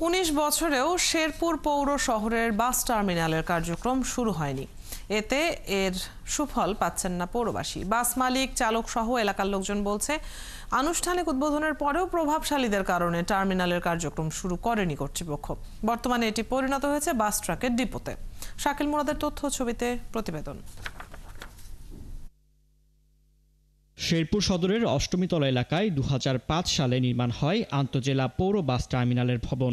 19 বছরেও শেরপুর পৌর শহরের বাস টার্মিনালের কার্যক্রম শুরু হয়নি। এতে এর সুফল পাচ্ছেন না পৌরবাসী। বাস মালিক, চালক সহ এলাকার লোকজন বলছে, আনুষ্ঠানিক উদ্বোধনের পরেও প্রভাবশালীদের কারণে টার্মিনালের কার্যক্রম শুরু করেনি কর্তৃপক্ষ। বর্তমানে এটি পরিণত হয়েছে বাস ট্রাকের ডিপোতে। শাকিল মুরাদের তথ্য ছবিতে প্রতিবেদন। শেরপুর সদরের অষ্টমীতলা এলাকায় 2005 সালে নির্মাণ হয় আন্তজেলা পৌর বাস টার্মিনালের ভবন।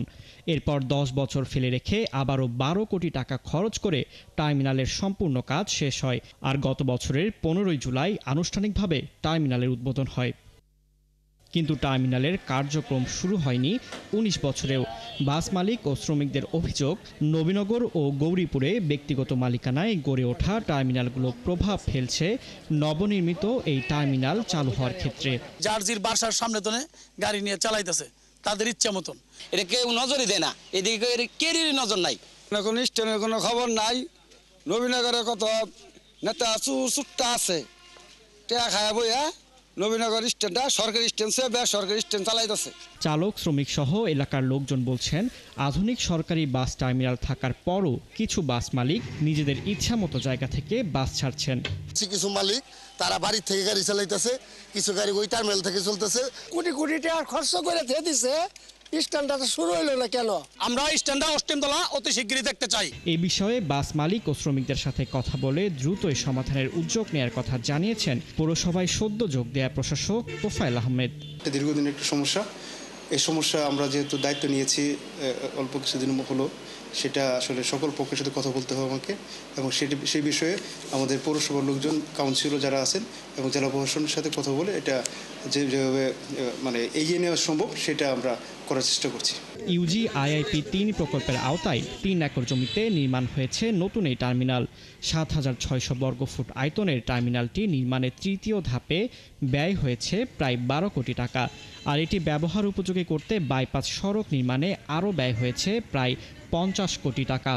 এরপর 10 বছর ফেলে রেখে আবারও 12 কোটি টাকা খরচ করে টার্মিনালের সম্পূর্ণ কাজ শেষ হয়। আর গত বছরের 15 জুলাই আনুষ্ঠানিকভাবে টার্মিনালের উদ্বোধন হয়। কিন্তু টার্মিনালের কার্যক্রম শুরু হয়নি 19 বছরেও। বাস মালিক ও শ্রমিকদের অভিযোগ, নবীনগর ও গৌরীপুরে ব্যক্তিগত মালিকানায় গড়ে ওঠা টার্মিনালগুলো প্রভাব ফেলছে নবনির্মিত এই টার্মিনাল চালু হওয়ার ক্ষেত্রে। জার্জির বাসার সামনে তো গাড়ি নিয়ে চালাইতেছে তাদের ইচ্ছা মতন। এটা কেউ নজরই দেয় না, এদিকে কেউরই নজর নাই। কোনো স্টেশনের কোনো খবর নাই। নবীনগরে কত নেতা চুট্টা আছে, টেয়া খায়া বইয়া নবীনগর স্ট্যান্ডটা সরকারি স্ট্যান্ড সে বেসরকারি স্ট্যান্ড চালাইতেছে। চালক, শ্রমিক সহ এলাকার লোকজন বলছেন, আধুনিক সরকারি বাস টার্মিনাল থাকার পরও কিছু বাস মালিক নিজেদের ইচ্ছা মতো জায়গা থেকে বাস ছাড়ছেন। কিছু মালিক তারা বাড়ি থেকে গাড়ি চালাইতেছে, কিছু গাড়ি ওই টার্মিনাল থেকে চলতেছে। কোটি কোটি টাকা খরচ করে দিয়ে দিছে, স্ট্যান্ডটা শুরু হইলো না কেন? আমরা স্ট্যান্ডটা অষ্টমতলা অতি শীঘ্রই দেখতে চাই। এই বিষয়ে বাস মালিক ও শ্রমিকদের সাথে কথা বলে দ্রুতই সমাধানের উদ্যোগ নেওয়ার কথা জানিয়েছেন পৌরসভায় সদ্য যোগ দেয়া প্রশাসক তোফায়েল আহমেদ। দীর্ঘদিন একটা সমস্যা, এই সমস্যা আমরা যেহেতু দায়িত্ব নিয়েছি অল্প কিছুদিন হলো, সেটা আসলে সকল পক্ষের সাথে কথা বলতে হবে আমাকে, এবং সেই বিষয়ে আমাদের পৌরসভার লোকজন, কাউন্সিলর যারা আছেন এবং জেলা প্রশাসনের সাথে কথা বলে এটা যেভাবে এগিয়ে নেওয়া সম্ভব সেটা আমরা করার চেষ্টা করছি। ইউজিআইআইপি 3 প্রকল্পের আওতায় 3 একর জমিতে নির্মাণ হয়েছে নতুন এই টার্মিনাল। 7,600 বর্গফুট আয়তনের টার্মিনালটি নির্মাণের তৃতীয় ধাপে ব্যয় হয়েছে প্রায় 12 কোটি টাকা। আর এটি ব্যবহার উপযোগী করতে বাইপাস সড়ক নির্মাণে আরও ব্যয় হয়েছে প্রায় 50 কোটি টাকা।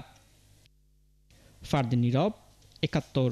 ফারদিন নীরব, 71।